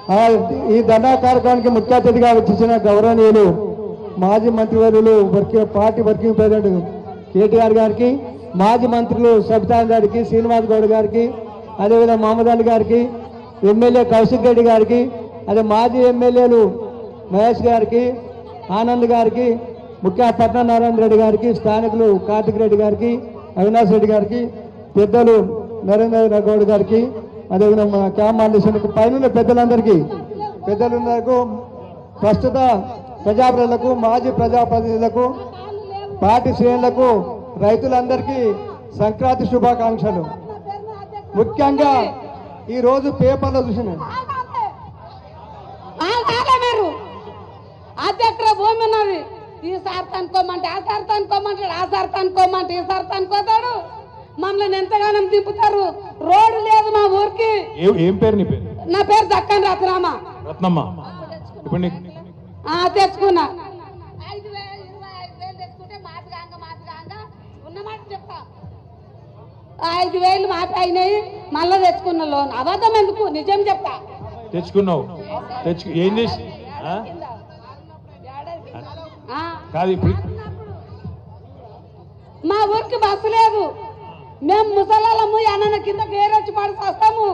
ఈ ధర్నా కార్యక్రమానికి ముఖ్య అతిథిగా వచ్చిన గౌరవనీయులు మాజీ మంత్రివర్యులు పార్టీ వర్కింగ్ ప్రెసిడెంట్ కేటీఆర్ గారికి, మాజీ మంత్రులు సబితాన్ గారికి, శ్రీనివాస్ గౌడ్ గారికి, అదేవిధంగా మహమ్మద్ అలీ గారికి, ఎమ్మెల్యే కౌశిక్ రెడ్డి గారికి, అదే మాజీ ఎమ్మెల్యేలు మహేష్ గారికి, ఆనంద్ గారికి, ముఖ్య పట్నారాయణ రెడ్డి గారికి, స్థానికులు కార్తిక్ రెడ్డి గారికి, అవినాష్ రెడ్డి గారికి, పెద్దలు నరేంద్ర గౌడ్ గారికి, అదేవిధంగా మన క్యాంప్ ఆంధ్రకి పైన పెద్దలకు ప్రస్తుత ప్రజాప్రతినిధులకు, మాజీ ప్రజాప్రతినిధులకు, పార్టీ శ్రేణులకు, రైతులందరికీ సంక్రాంతి శుభాకాంక్షలు. ముఖ్యంగా ఈరోజు పేపర్లో చూసిన అధ్యక్షుల భూమి ఉన్నది, ఈసారి తనుకోమంటే ఆసారి తనుకోమంటాడు, ఆసారి తనుకోమంటే ఈసారి తనుకోతాడు. మమ్మల్ని ఎంతగానో దింపుతారు. రోడ్డు లేదు మా ఊరికి. ఏం పేరు నీ పేరు? నా పేరు దక్కన్ రత్నమ్మ. రత్నమ్మ, ఇప్పుడు తెచ్చుకున్నా 5,000 తెచ్చుకుంటే మాదిగాంగా ఉన్నమాట చెప్తా. 5,000 మాపి అయినాయి, మళ్ళా తెచ్చుకున్న లోన్. అబద్ధం ఎందుకు, నిజం చెప్తా. తెచ్చుకున్నావు, ఏం చేసి కాదు. ఇప్పుడు మా ఊరికి బస్సు లేదు, మేము ముసలాళ్ళము. అన్న కింద గేరొచ్చి పడి వస్తాము.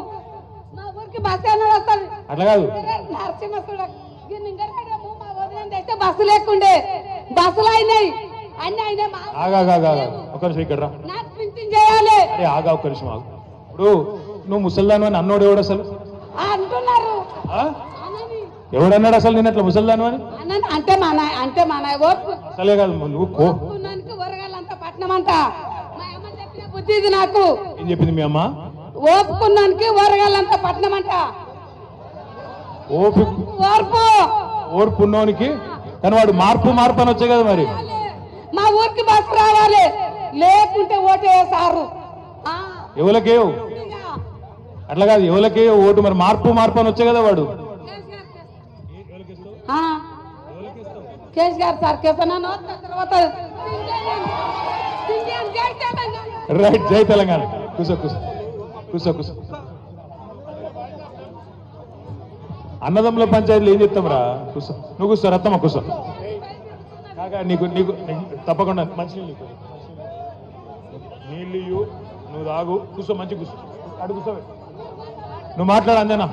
మా ఊరికి బస్సు అన్నది వస్తుంది. అట్లా కాదు, నరసింహసుడు మా వదిన తెస్తే బస్సు లేకుండే, బస్సులు అయినాయి, అన్ని అయినాయి. ఒక నిమిషం ఇక్కడ నాకు ప్రింటింగ్ చేయాలి. ఆగా ఒక నిమిషం ఆగు. ఇప్పుడు నువ్వు ముసల్దాను అని అన్నోడు ఎవడు అసలు అంటున్నారు? ఎవడన్నాడు అసలు నేను అట్లా ముసల్దాను అని? అంటే మన అసలే కాదు, నువ్వు ఊరగాలంతా పట్నం అంట. మా అమ్మ చెప్పిన బుద్ధి ఇది నాకు. ఏం చెప్పింది మీ అమ్మ? ఓపుకున్నానికి ఊరగాలంతా పట్నం అంట. ఓర్పు ఉన్నోనికి. కానీ వాడు మార్పు అని వచ్చాయి కదా. మరి మా ఊరికి బస్సు రావాలి, లేకుంటే ఓటేసారు. ఎవరికేవు అట్లా కాదు, ఎవరికే ఓటు. మరి మార్పు అని వచ్చాయి కదా. వాడు కేసీఆర్ సార్ కేసీఆర్ తర్వాత రైట్. జై తెలంగాణ. కూసో అన్నదమ్ముల పంచాయతీలు ఏం చెప్తాం రా? కూసో, నువ్వు కూర్చో. రత్తమ్మ కూర్చో. కాగా నీకు తప్పకుండా మంచి నీళ్ళు నువ్వు తాగు. కూర్చో, మంచి కూర్చో. అడుగు కూర్చో. నువ్వు మాట్లాడు. అందేనా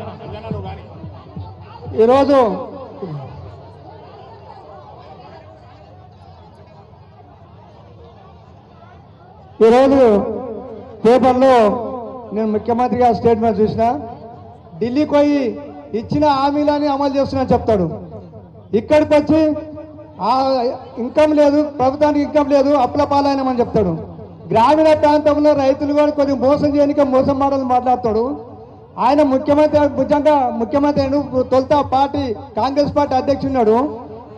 ఈరోజు పేపర్లో నేను ముఖ్యమంత్రి గారి స్టేట్మెంట్ చూసిన. ఢిల్లీకి పోయి ఇచ్చిన హామీలని అమలు చేస్తున్నా చెప్తాడు. ఇక్కడికి వచ్చి ఇన్కమ్ లేదు, ప్రభుత్వానికి ఇన్కమ్ లేదు, అప్పుల పాలైనమని చెప్తాడు. గ్రామీణ ప్రాంతంలో రైతులు కూడా కొద్దిగా మోసం చేయడానికి మోసం మాట్లాడతాడు. ఆయన ముఖ్యమంత్రి తొలుత పార్టీ కాంగ్రెస్ పార్టీ అధ్యక్షున్నాడు.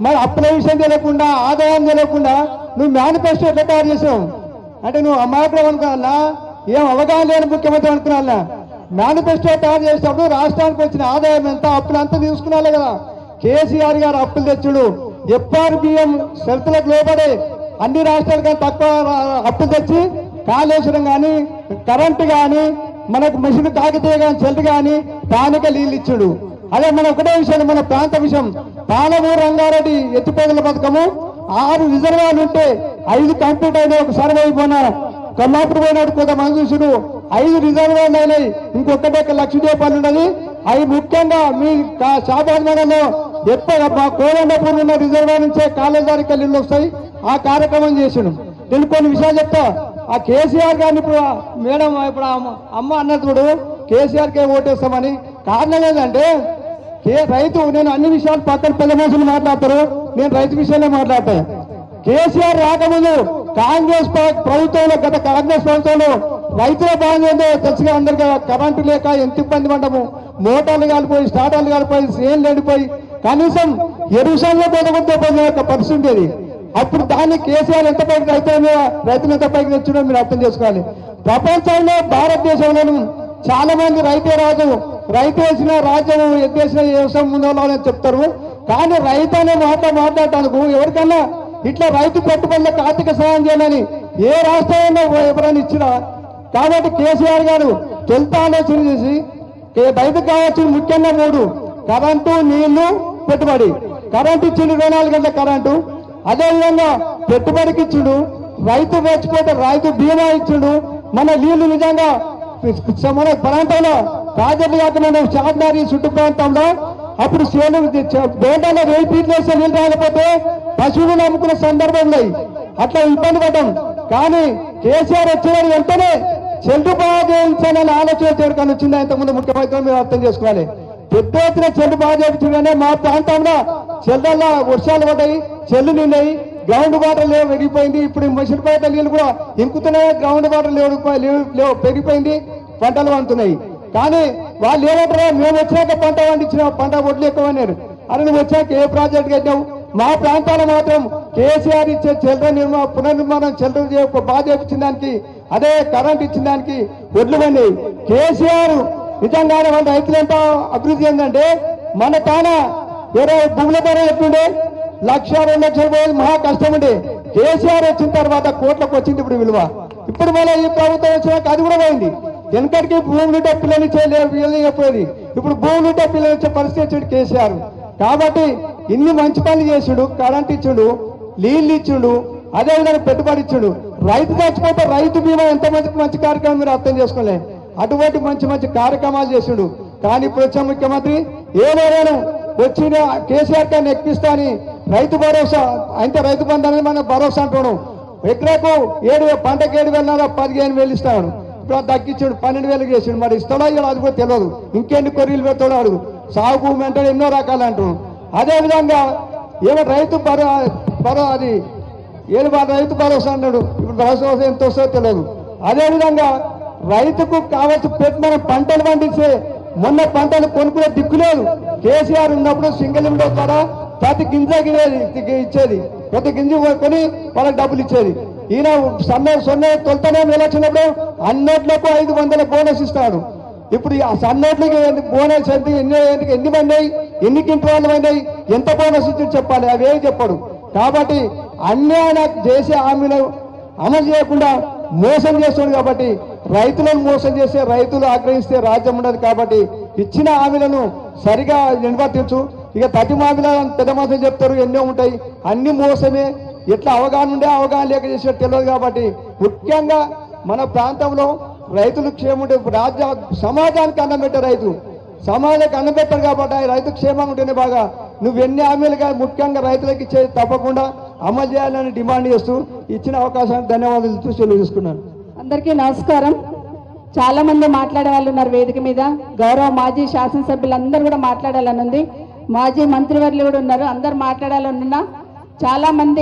మరి అప్పుల విషయం తెలియకుండా, ఆదాయం తెలియకుండా నువ్వు మేనిఫెస్టో ఎట్లా తయారు చేసావు? అంటే నువ్వు అమాయకుడు అనుకున్నా, ఏం అవగాహన లేని ముఖ్యమంత్రి అనుకున్నా. మేనిఫెస్టో తయారు చేసినప్పుడు రాష్ట్రానికి వచ్చిన ఆదాయం ఎంత, అప్పులు అంతా తీసుకున్నాలే కదా. కేసీఆర్ గారు అప్పులు తెచ్చుడు, FRBM షరతులకు లోబడి అన్ని రాష్ట్రాలు కానీ తక్కువ అప్పులు తెచ్చి కాళేశ్వరం కానీ, కరెంటు కానీ, మనకు మిషన్ కాకితీయ కానీ, చెల్లు కానీ స్థానిక నీళ్ళు ఇచ్చుడు. అదే మన ఒకటే విషయం, మన ప్రాంత విషయం. పాలమూరు రంగారెడ్డి ఎత్తిపోతల పథకము 6 రిజర్వాయర్లు ఉంటే 5 కంప్లీట్ అయినాయి. ఒక సర్వే అయిపోయినా కొల్లాపూర్ పోయినాడు కొంతమంది చూసుడు 5 రిజర్వాయర్లు అయినాయి. ఇంకొకటి 1 లక్ష రూపాయలు ఉన్నది. అవి ముఖ్యంగా మీ షాబాద్ నగర్లో ఎక్కువ మా కోదండపూర్ ఉన్న రిజర్వాయర్ నుంచే కాళేశ్వరికి నీళ్ళు వస్తాయి. ఆ కార్యక్రమం చేసాడు. నేను కొన్ని విషయాలు చెప్తా. ఆ కేసీఆర్ గారిని ఇప్పుడు మేడం ఇప్పుడు అమ్మ అన్నప్పుడు కేసీఆర్కే ఓటేస్తామని కారణం ఏంటంటే రైతు. నేను అన్ని విషయాలు పక్కన పెద్ద మనుషులు మాట్లాడతారు, నేను రైతు విషయాలే మాట్లాడతాను. కేసీఆర్ రాకముందు కాంగ్రెస్ ప్రభుత్వంలో, గత కాంగ్రెస్ ప్రభుత్వంలో రైతుల బాధ్యత తెలుసుగా అందరికీ కరెంటు లేక ఎంత ఇబ్బంది పడ్డాము. మోటార్లు కాలిపోయి, స్టార్టర్లు కాలిపోయి, సేన్లు ఎండిపోయి, కనీసం ఎరుసంలో బతకొద్దే పరిస్థితి ఉండేది. అప్పుడు దాన్ని కేసీఆర్ ఎంత పైకి రైతులు ఎంత పైకి తెచ్చుడో మీరు అర్థం చేసుకోవాలి. ప్రపంచంలో భారతదేశంలోనూ చాలా మంది రైతే రాజు, రైతు వేసిన రాజ్యం ఎత్తేసిన వ్యవసాయం ముందు చెప్తారు. కానీ రైతు అనే మాట్లాడటానికి ఎవరికన్నా ఇట్లా రైతు పెట్టుబడులకు ఆర్థిక సహాయం చేయాలని ఏ రాష్ట్రంలో ఎవరైనా ఇచ్చినా. కాబట్టి కేసీఆర్ గారు తొలుత ఆలోచన చేసి రైతుకు కావాల్సిన ముఖ్యంగా 3 కరెంటు, నీళ్లు, పెట్టుబడి. కరెంటు ఇచ్చిండు 24 గంటల కరెంటు. అదేవిధంగా పెట్టుబడికి ఇచ్చిండు. రైతు వేచిపోతే రైతు బీమా ఇచ్చిండు. మన నీళ్లు నిజంగా మన ప్రాంతంలో ప్రాజెక్టు కాకుండా చార్మినార్ చుట్టు ప్రాంతంలో అప్పుడు సేలు బోటాలో 1000 ఫీట్లు వేస్తే నీళ్ళు రాకపోతే పశువులు నమ్ముకునే సందర్భం ఉన్నాయి. అట్లా ఇబ్బంది పడ్డాం. కానీ కేసీఆర్ వచ్చిన వెంటనే చెల్లు బాగా చేయించాలని ఆలోచన చేయడానికి వచ్చింది. ఇంతకుముందు ముఖ్యమంత్రి మీరు అర్థం చేసుకోవాలి. పెద్ద ఎత్తున చెల్లు బాగా చేయించగానే మా ప్రాంతంలో చెల్లెల్లో వర్షాలు పడ్డాయి, చెల్లు నిండాయి, గ్రౌండ్ వాటర్ లేవు పెరిగిపోయింది. ఇప్పుడు మసిలిపేట నీళ్ళు కూడా ఇంకుతున్నాయి, గ్రౌండ్ వాటర్ లేవు పెరిగిపోయింది, పంటలు పండుతున్నాయి. కానీ వాళ్ళు ఏమంటారో మేము వచ్చినాక పంట పండించిన పంట ఒడ్లు ఎక్కువన్నారు. అరే నువ్వు వచ్చాక ఏ ప్రాజెక్ట్ కట్టావు? మా ప్రాంతాలు మాత్రం కేసీఆర్ ఇచ్చే పునర్నిర్మాణం బాగా చేయించిన దానికి, అదే కరెంట్ ఇచ్చిన దానికి ఒడ్లు పండి. కేసీఆర్ నిజంగానే మన రైతులు ఎంత అభివృద్ధి ఏంటంటే మన తాన వేరే భూముల ధర ఎట్లుండే 1,00,000, 2,00,000 పోయేది మహా కష్టం ఉండే. కేసీఆర్ వచ్చిన తర్వాత కోట్లకు వచ్చింది ఇప్పుడు విలువ. ఇప్పుడు మళ్ళీ ఈ ప్రభుత్వం వచ్చినాక అది కూడా పోయింది. వెనకటికి భూములుంటే పిల్లనిచ్చేది, ఇప్పుడు భూములుంటే పిల్లనిచ్చే పరిస్థితి వచ్చిండు కేసీఆర్. కాబట్టి ఇన్ని మంచి పనులు చేసిండు. కరెంట్ ఇచ్చిండు, నీళ్ళు ఇచ్చిండు, అదేవిధంగా పెట్టుబడి ఇచ్చిండు. రైతు చచ్చిపోతే రైతు బీమా ఎంత మంచి కార్యక్రమం మీరు అర్థం చేసుకోలే. అటువంటి మంచి కార్యక్రమాలు చేసిండు. కానీ ఇప్పుడు వచ్చే ముఖ్యమంత్రి ఏదైనా వచ్చిన కేసీఆర్ గారిని ఎక్కిస్తా అని రైతు భరోసా అంటే రైతు బంధు అనేది మన భరోసా అంటున్నాం. ఎకరాకు పంటకు 7,000, 15,000 ఇస్తాడు. ఇప్పుడు తగ్గించాడు, 12,000 చేసాడు. మరి ఇస్తాడో ఇవ్వడో అది కూడా తెలియదు. ఇంకెన్ని కొర్రీలు పెడతాడో అడుగు. సాగు భూమి అంటే ఎన్నో రకాలు అంటున్నాం. అదేవిధంగా ఏమో రైతు అది రైతు భరోసా అన్నాడు. ఇప్పుడు భరోసా ఎంత వస్తుందో తెలియదు. అదేవిధంగా రైతుకు కావాల్సి మనం పంటలు పండిస్తే మొన్న పంటలు కొనుక్కునే దిక్కు లేదు. కేసీఆర్ ఉన్నప్పుడు సింగిల్ విండో ద్వారా ప్రతి గింజ ఇచ్చేది, ప్రతి గింజ కొని వాళ్ళకి డబ్బులు ఇచ్చేది. ఈయన సొన్న తొలుతనే వచ్చినప్పుడు అన్నట్లకు 500 బోనస్ ఇస్తాడు. ఇప్పుడు ఆ సన్నోట్లకి బోనస్ ఎన్ని పడినాయి, ఎన్ని కింటాలు పడినాయి, ఎంత బోనస్ ఇచ్చి చెప్పాలి, అవేం చెప్పాడు. కాబట్టి అన్ని ఆయన చేసే హామీలు అమలు చేయకుండా మోసం చేస్తాడు. కాబట్టి రైతులను మోసం చేస్తే, రైతులు ఆగ్రహిస్తే రాజ్యం ఉండదు. కాబట్టి ఇచ్చిన హామీలను సరిగా నిర్వర్తించు. ఇక తటి హామీలను పెద్ద మోసం చెప్తారు, ఎన్నో ఉంటాయి, అన్ని మోసమే. ఎట్లా అవగాహన ఉండే అవగాహన లేక చేసేది తెలియదు. కాబట్టి ముఖ్యంగా మన ప్రాంతంలో రైతులు క్షేమంటే సమాజానికి అన్నం పెట్టే రైతు సమాజానికి అన్నం పెట్టారు. కాబట్టి రైతు క్షేమంగా ఉంటేనే బాగా. నువ్వు ఎన్ని హామీలుగా ముఖ్యంగా రైతులకు ఇచ్చేది తప్పకుండా అమలు చేయాలని డిమాండ్ చేస్తూ ఇచ్చిన అవకాశానికి ధన్యవాదాలు సెలవు తీసుకున్నాను. అందరికీ నమస్కారం. చాలా మంది మాట్లాడే వాళ్ళు ఉన్నారు వేదిక మీద. గౌరవ మాజీ శాసనసభ్యులు అందరూ కూడా మాట్లాడాలని ఉంది. మాజీ మంత్రివర్యులు కూడా ఉన్నారు, అందరు మాట్లాడాలనున్నా. చాలా మంది